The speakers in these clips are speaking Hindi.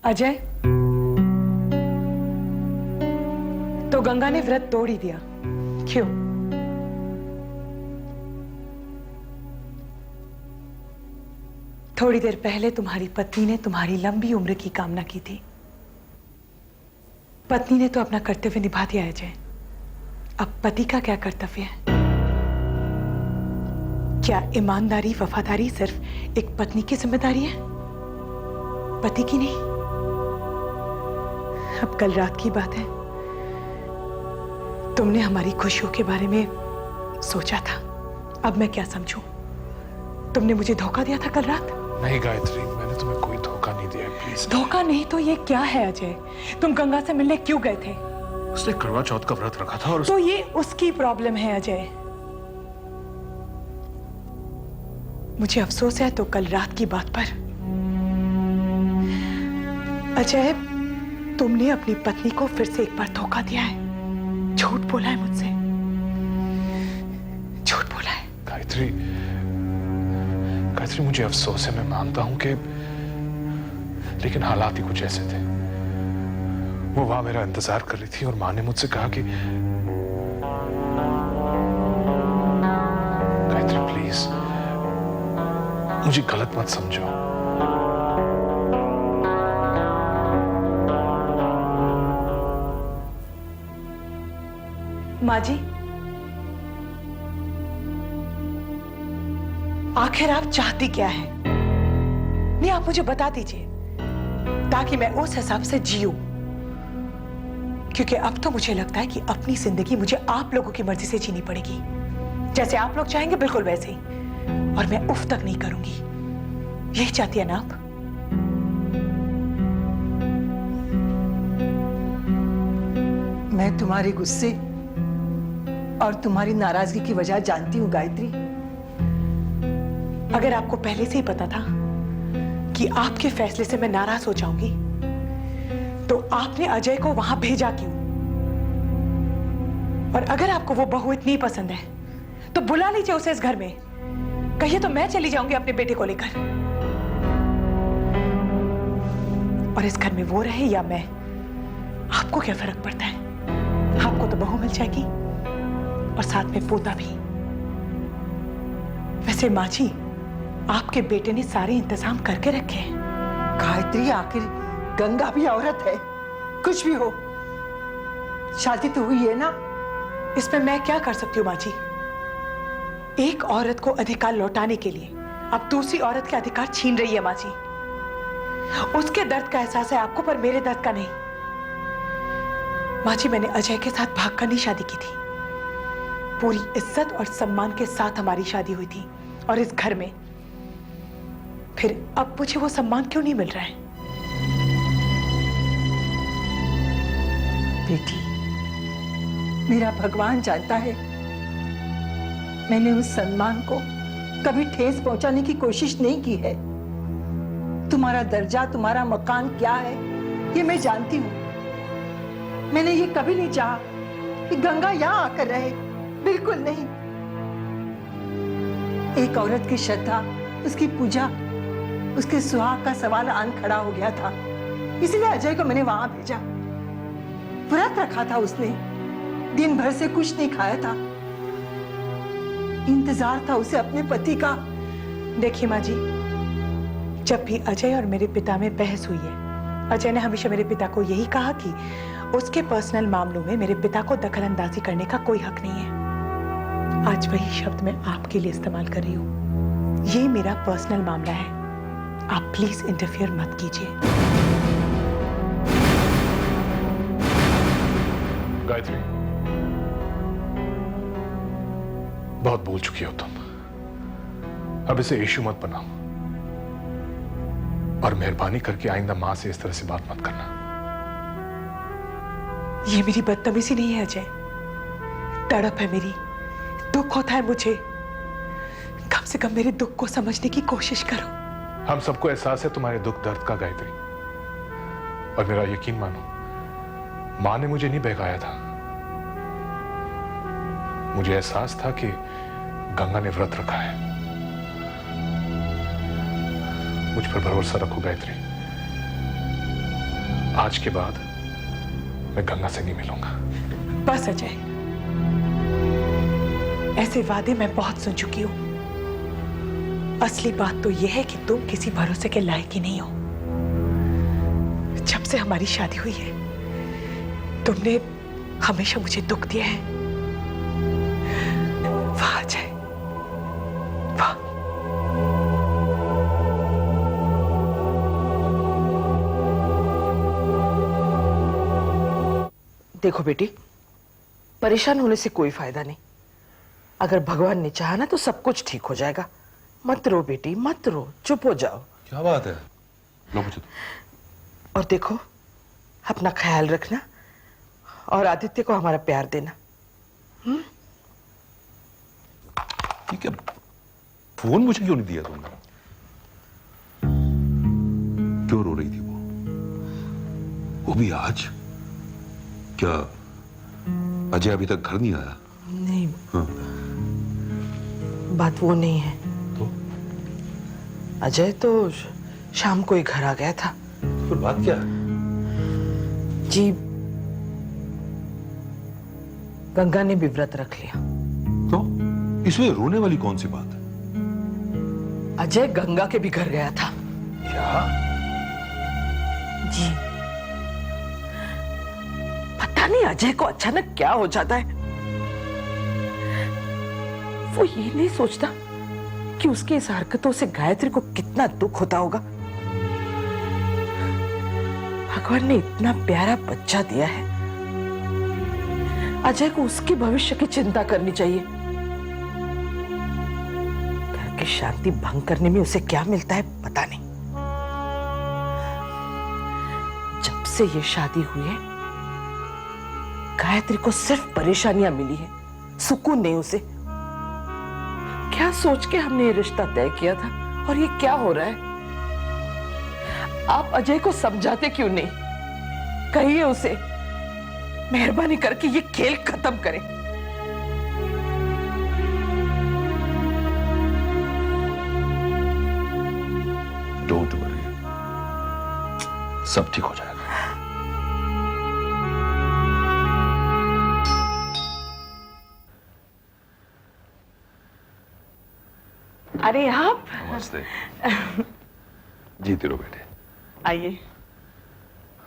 अजय, तो गंगा ने व्रत तोड़ ही दिया, क्यों? थोड़ी देर पहले तुम्हारी पत्नी ने तुम्हारी लंबी उम्र की कामना की थी। पत्नी ने तो अपना कर्तव्य निभा दिया है अजय। अब पति का क्या कर्तव्य है? क्या ईमानदारी, वफादारी सिर्फ एक पत्नी की जिम्मेदारी है, पति की नहीं? अब कल रात की बात है, तुमने हमारी खुशियों के बारे में सोचा था। अब मैं क्या समझूं? तुमने मुझे धोखा दिया था कल रात? नहीं गायत्री, मैंने तुम्हें कोई धोखा नहीं दिया, प्लीज। धोखा नहीं तो ये क्या है अजय? तुम गंगा से मिलने क्यों गए थे? उसने करवा चौथ का व्रत रखा था और तो ये उसकी प्रॉब्लम है अजय। मुझे अफसोस है तो कल रात की बात पर। अजय, तुमने अपनी पत्नी को फिर से एक बार धोखा दिया है, झूठ बोला है मुझसे, झूठ बोला है। गायत्री, गायत्री मुझे अफसोस है, मैं मानता हूं कि, लेकिन हालात ही कुछ ऐसे थे। वो वहां मेरा इंतजार कर रही थी और माँ ने मुझसे कहा कि गायत्री प्लीज मुझे गलत मत समझो। माँ जी, आखिर आप चाहती क्या है? नहीं, आप मुझे बता दीजिए ताकि मैं उस हिसाब से जीऊं। क्योंकि अब तो मुझे लगता है कि अपनी जिंदगी मुझे आप लोगों की मर्जी से जीनी पड़ेगी, जैसे आप लोग चाहेंगे बिल्कुल वैसे ही, और मैं उफ तक नहीं करूंगी। यही चाहती है ना आप? मैं तुम्हारे गुस्से और तुम्हारी नाराजगी की वजह जानती हूँ गायत्री। अगर आपको पहले से ही पता था कि आपके फैसले से मैं नाराज हो जाऊंगी, तो आपने अजय को वहां भेजा क्यों? और अगर आपको वो बहू इतनी पसंद है तो बुला लीजिए उसे इस घर में। कहिए तो मैं चली जाऊंगी अपने बेटे को लेकर, और इस घर में वो रहे या मैं, आपको क्या फर्क पड़ता है? आपको तो बहू मिल जाएगी और साथ में पोता भी। वैसे माँ जी, आपके बेटे ने सारे इंतजाम करके रखे हैं। गायत्री, आखिर गंगा भी औरत है, कुछ भी हो, शादी तो हुई है ना। इसमें मैं क्या कर सकती हूँ माँ जी? एक औरत को अधिकार लौटाने के लिए अब दूसरी औरत के अधिकार छीन रही है माँ जी। उसके दर्द का एहसास है आपको, पर मेरे दर्द का नहीं। माँ जी, मैंने अजय के साथ भागकर नहीं शादी की थी। पूरी इज्जत और सम्मान के साथ हमारी शादी हुई थी, और इस घर में। फिर अब मुझे वो सम्मान क्यों नहीं मिल रहा है? बेटी, मेरा भगवान जानता है, मैंने उस सम्मान को कभी ठेस पहुंचाने की कोशिश नहीं की है। तुम्हारा दर्जा, तुम्हारा मकान क्या है, ये मैं जानती हूँ। मैंने ये कभी नहीं चाहा कि गंगा यहाँ आकर रहे, बिल्कुल नहीं। एक औरत की श्रद्धा, उसकी पूजा, उसके सुहाग का सवाल आन खड़ा हो गया था, इसलिए अजय को मैंने वहां भेजा। व्रत रखा था उसने, दिन भर से कुछ नहीं खाया था। इंतजार था उसे अपने पति का। देखिए माँ जी, जब भी अजय और मेरे पिता में बहस हुई है, अजय ने हमेशा मेरे पिता को यही कहा कि उसके पर्सनल मामलों में मेरे पिता को दखलंदाजी करने का कोई हक नहीं है। आज वही शब्द मैं आपके लिए इस्तेमाल कर रही हूँ। ये मेरा पर्सनल मामला है, आप प्लीज इंटरफियर मत कीजिए। गायत्री, बहुत बोल चुकी हो तुम, अब इसे इशू मत बनाओ, और मेहरबानी करके आइंदा मां से इस तरह से बात मत करना। ये मेरी बदतमीजी नहीं है अजय, तड़प है मेरी, दुख होता है मुझे। कम से कम मेरे दुख को समझने की कोशिश करो। हम सबको एहसास है तुम्हारे दुख दर्द का गायत्री, और मेरा यकीन मानो, मां ने मुझे नहीं बहकाया था। मुझे एहसास था कि गंगा ने व्रत रखा है। मुझ पर भरोसा रखो गायत्री, आज के बाद मैं गंगा से नहीं मिलूंगा। बस अजय, ऐसे वादे मैं बहुत सुन चुकी हूं। असली बात तो यह है कि तुम किसी भरोसे के लायक ही नहीं हो। जब से हमारी शादी हुई है तुमने हमेशा मुझे दुख दिया है। वाह अजय, वाह। देखो बेटी, परेशान होने से कोई फायदा नहीं। अगर भगवान ने चाहा ना तो सब कुछ ठीक हो जाएगा। मत रो बेटी, मत रो, चुप हो जाओ। क्या बात है? लो मुझे और देखो, अपना ख्याल रखना और आदित्य को हमारा प्यार देना। ठीक है। फोन मुझे क्यों नहीं दिया तुमने? क्यों रो रही थी वो भी आज? क्या अजय अभी तक घर नहीं आया? नहीं। हाँ। बात वो नहीं है। तो अजय तो शाम को ही घर आ गया था। फिर बात क्या है? जी, गंगा ने भी व्रत रख लिया। तो इसमें रोने वाली कौन सी बात है? अजय गंगा के भी घर गया था। क्या? जी, पता नहीं अजय को अचानक क्या हो जाता है। वो ये नहीं सोचता कि उसकी इस हरकतों से गायत्री को कितना दुख होता होगा। भगवान ने इतना प्यारा बच्चा दिया है, अजय को उसके भविष्य की चिंता करनी चाहिए। घर की शांति भंग करने में उसे क्या मिलता है पता नहीं। जब से ये शादी हुई है गायत्री को सिर्फ परेशानियां मिली है, सुकून नहीं उसे। क्या सोच के हमने ये रिश्ता तय किया था और ये क्या हो रहा है? आप अजय को समझाते क्यों नहीं? कहिए उसे मेहरबानी करके ये खेल खत्म करें। डोंट वरी, सब ठीक हो जाएगा। अरे आप नमस्ते। जीती रहो बेटे। आइए।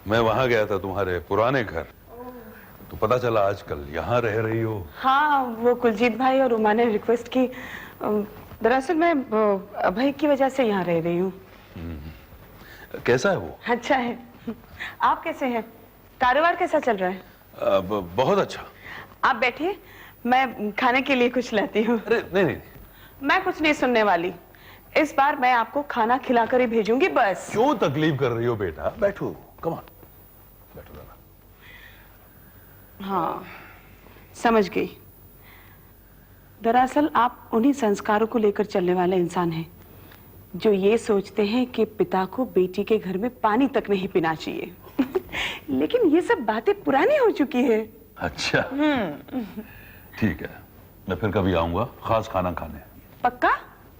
मैं वहां गया था तुम्हारे पुराने घर, तो पता चला आजकल यहाँ रह रही हो। हाँ, वो कुलजीत भाई और उमा ने रिक्वेस्ट की। दरअसल मैं अभय की वजह से यहाँ रह रही हूँ। कैसा है वो? अच्छा है। आप कैसे हैं? कारोबार कैसा चल रहा है? बहुत अच्छा। आप बैठिए, मैं खाने के लिए कुछ लाती हूँ। अरे नहीं नहीं, मैं कुछ नहीं सुनने वाली। इस बार मैं आपको खाना खिलाकर ही भेजूंगी बस। क्यों तकलीफ कर रही हो बेटा? बैठो, कम ऑन, बैठो जरा। हाँ, समझ गई। दरअसल आप उन्हीं संस्कारों को लेकर चलने वाले इंसान हैं जो ये सोचते हैं कि पिता को बेटी के घर में पानी तक नहीं पीना चाहिए। लेकिन ये सब बातें पुरानी हो चुकी है। अच्छा, ठीक है, मैं फिर कभी आऊंगा खास खाना खाने। पक्का?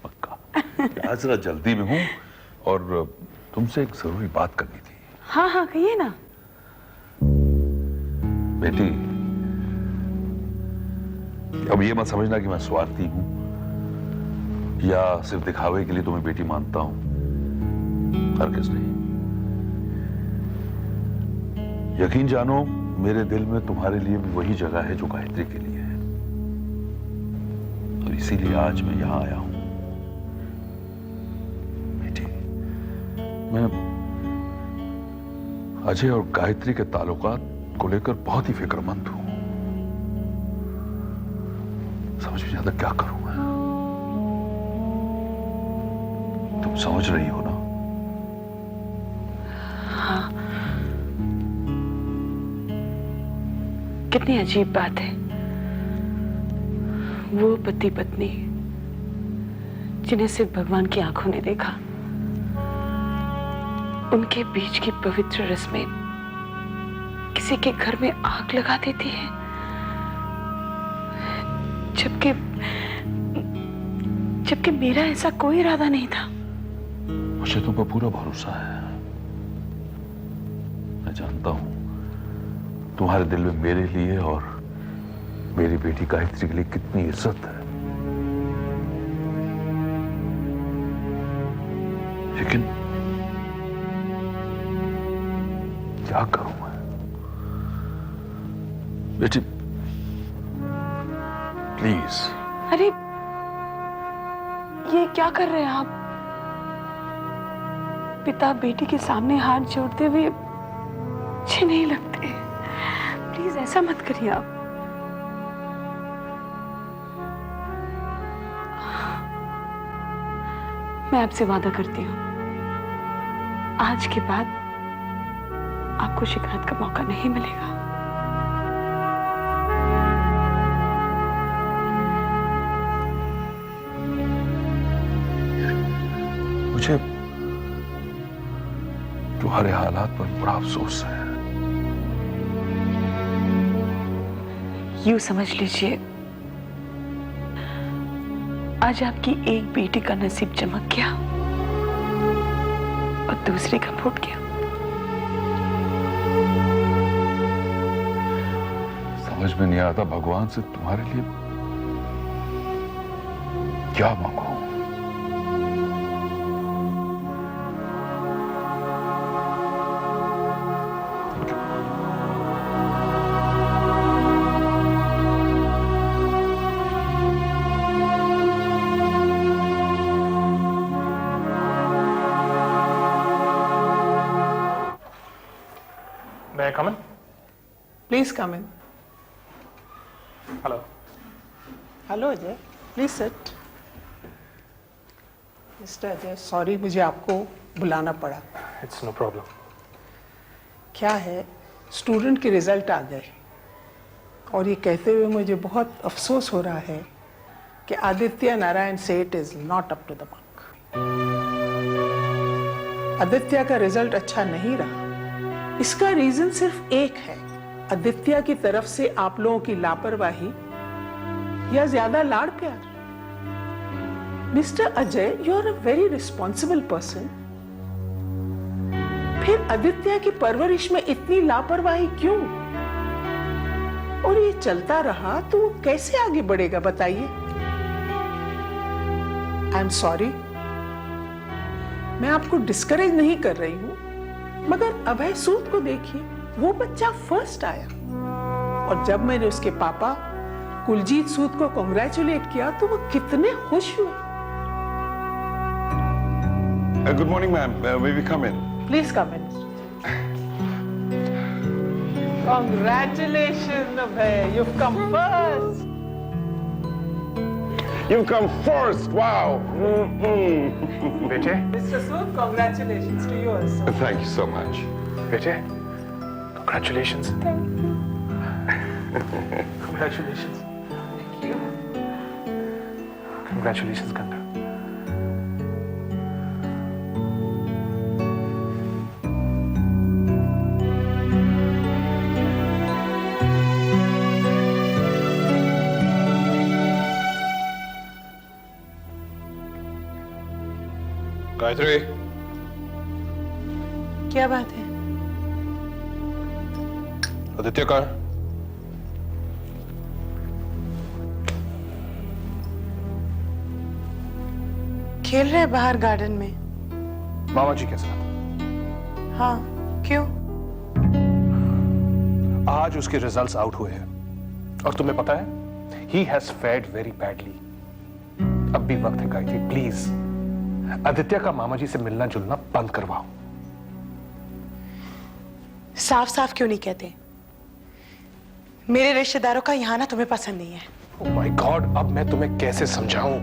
पक्का। आज जरा जल्दी में हूँ और तुमसे एक जरूरी बात करनी थी। हाँ हाँ, कहिए ना। बेटी, अब ये मत समझना कि मैं स्वार्थी हूं या सिर्फ दिखावे के लिए तुम्हें बेटी मानता हूं। हरगिज़ नहीं। यकीन जानो, मेरे दिल में तुम्हारे लिए भी वही जगह है जो गायत्री के लिए है, और इसीलिए आज मैं यहां आया हूं। बेटी, मैं अजय और गायत्री के ताल्लुकात को लेकर बहुत ही फिक्रमंद हूं। समझ में ज्यादा क्या करूं मैं? तुम समझ रही हो ना? हाँ। कितनी अजीब बात है, वो पति पत्नी जिन्हें सिर्फ भगवान की आंखों ने देखा, उनके बीच की पवित्र रस्में किसी के घर में आग लगा देती है, जबकि मेरा ऐसा कोई इरादा नहीं था। मुझे तुम पर पूरा भरोसा है। मैं जानता हूं तुम्हारे दिल में मेरे लिए और मेरी बेटी गायत्री के लिए कितनी इज्जत है, लेकिन क्या करूं मैं? बेटी प्लीज। अरे ये क्या कर रहे हैं आप? पिता बेटी के सामने हाथ जोड़ते हुए अच्छे नहीं लगते। प्लीज ऐसा मत करिए आप। मैं आपसे वादा करती हूँ, आज के बाद आपको शिकायत का मौका नहीं मिलेगा। मुझे तुम्हारे हालात पर बड़ा अफसोस है। यूं समझ लीजिए, आज आपकी एक बेटी का नसीब चमक गया और दूसरी का फूट गया। समझ में नहीं आता भगवान से तुम्हारे लिए क्या मांगू। May I come in? Please come in. Hello. Hello Ajay, please sit. Mister Ajay, sorry मुझे आपको बुलाना पड़ा। It's no problem. क्या है, स्टूडेंट के रिजल्ट आ गए और ये कहते हुए मुझे बहुत अफसोस हो रहा है कि Aditya Narayan Seth is not up to the mark. Aditya का रिजल्ट अच्छा नहीं रहा। इसका रीजन सिर्फ एक है, आदित्य की तरफ से आप लोगों की लापरवाही या ज्यादा लाड़ प्यार। Mister Ajay, you are a very responsible person, फिर आदित्य की परवरिश में इतनी लापरवाही क्यों? और ये चलता रहा तो वो कैसे आगे बढ़ेगा बताइए? आई एम सॉरी, मैं आपको डिस्करेज नहीं कर रही हूं, मगर अभय सूद को देखिए, वो बच्चा फर्स्ट आया और जब मैंने उसके पापा कुलजीत सूद को कांग्रेचुलेट किया तो वो कितने खुश हुए। Good morning, ma'am. May we come in? Please come in. Congratulations, Abhay. You've come first. You've come first. Wow. बेटे, Mr. Sood, congratulations to you also. Thank you so much. बेटे, congratulations. Congratulations. Thank you. Congratulations, Ganga. Gayatri, क्या बात है? आदित्य का खेल रहे हैं बाहर गार्डन में। मामा जी के साथ। हाँ, क्यों? आज उसके रिजल्ट्स आउट हुए हैं और तुम्हें पता है, ही हैज फेयर्ड वेरी बैडली। अब भी वक्त है गायत्री, प्लीज आदित्य का मामा जी से मिलना जुलना बंद करवाओ। साफ साफ क्यों नहीं कहते? मेरे रिश्तेदारों का यहाँ ना तुम्हें पसंद नहीं है। ओह माय गॉड, अब मैं तुम्हें कैसे समझाऊं?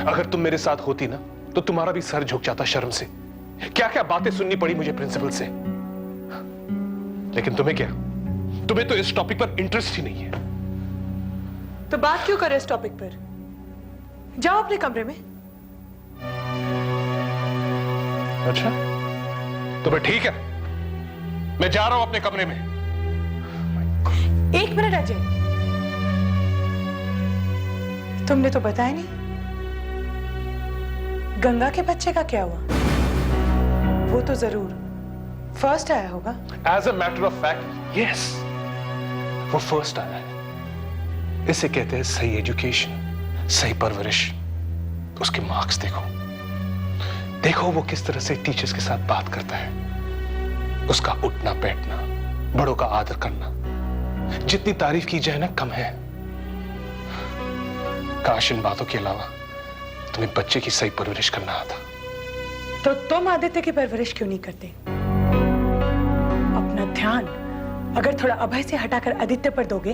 अगर तुम मेरे साथ होती ना तो तुम्हारा भी सर झुक जाता शर्म से। क्या क्या बातें सुननी पड़ी मुझे प्रिंसिपल से। लेकिन तुम्हें क्या, तुम्हें तो इस टॉपिक पर इंटरेस्ट ही नहीं है। तो बात क्यों करे इस टॉपिक पर? जाओ अपने कमरे में। अच्छा, तो फिर ठीक है, मैं जा रहा हूं अपने कमरे में। एक मिनट अजय, तुमने तो बताया नहीं, गंगा के बच्चे का क्या हुआ? वो तो जरूर फर्स्ट आया होगा। As a matter of fact yes, वो फर्स्ट आया है। इसे कहते हैं सही एजुकेशन, सही परवरिश। उसके मार्क्स देखो, देखो वो किस तरह से टीचर्स के साथ बात करता है। उसका उठना बैठना, बड़ों का आदर करना, जितनी तारीफ की जाए ना कम है। काश इन बातों के अलावा तुम्हें बच्चे की सही परवरिश करना आता। तो तुम आदित्य की परवरिश क्यों नहीं करते? अपना ध्यान अगर थोड़ा अभय से हटाकर आदित्य पर दोगे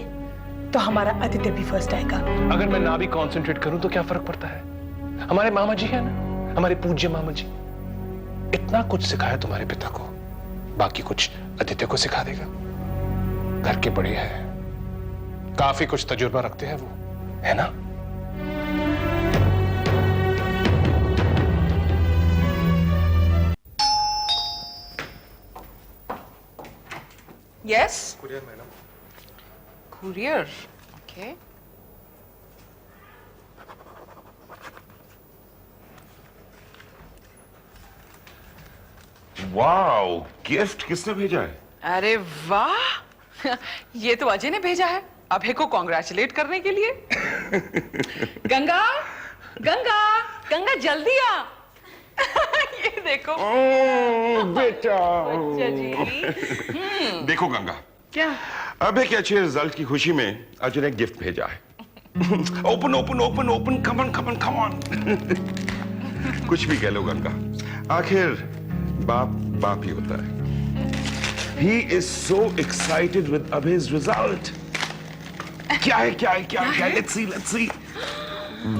तो हमारा आदित्य भी फर्स्ट आएगा। अगर मैं ना भी कंसंट्रेट करूं तो क्या फर्क पड़ता है? हमारे मामा जी है ना, हमारे पूज्य मामा जी, इतना कुछ सिखाया तुम्हारे पिता को, बाकी कुछ आदित्य को सिखा देगा। घर के बड़े हैं, काफी कुछ तजुर्बा रखते हैं वो, है ना? Yes? Courier, madam. Courier. Okay. Wow, gift किसने भेजा है? अरे वाह, ये तो अजय ने भेजा है अभय को कॉन्ग्रेचुलेट करने के लिए। गंगा गंगा गंगा जल्दी आ। ये देखो बेटा। बच्चा जी। देखो गंगा, क्या? अबे के अच्छे रिजल्ट की खुशी में अजय ने गिफ्ट भेजा है। Open open open open, come on come on come on. कुछ भी कह लो गंगा, आखिर बाप बाप ही होता है। He is so excited with Abhay's result. क्या है क्या है क्या है क्या है? Let's see, let's see.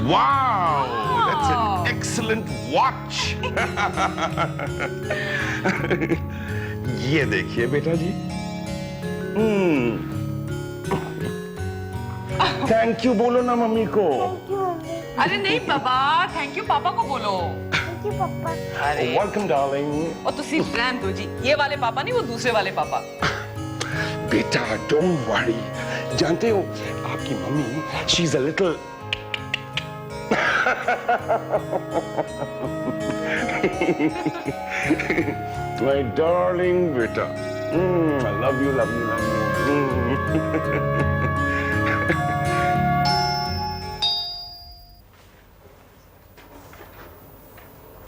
Wow, that's an excellent watch. ये देखिए बेटा जी। थैंक यू बोलो ना मम्मी को। अरे नहीं पापा, थैंक यू पापा को बोलो। Welcome darling. और तुसी रहन दो जी, ये वाले पापा नहीं, वो दूसरे वाले पापा। बेटा डोंट वरी, जानते हो आपकी मम्मी she is a little my darling बेटा। I love you love you love you.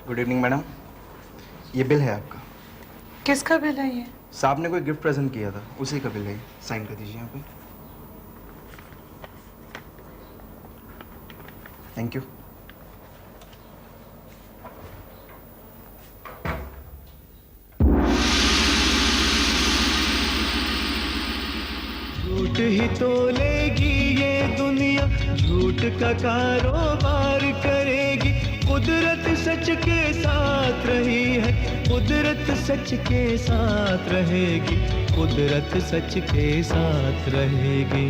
Good evening madam, ये बिल है आपका। किसका बिल है ये? साहब ने कोई गिफ्ट प्रेजेंट किया था, उसी का बिल है। साइन कर दीजिए यहाँ पे। Thank you. झूठ ही तो लेगी ये दुनिया, झूठ का कारोबार करेगी। कुदरत सच के साथ रही है, कुदरत सच के साथ रहेगी, कुदरत सच के साथ रहेगी।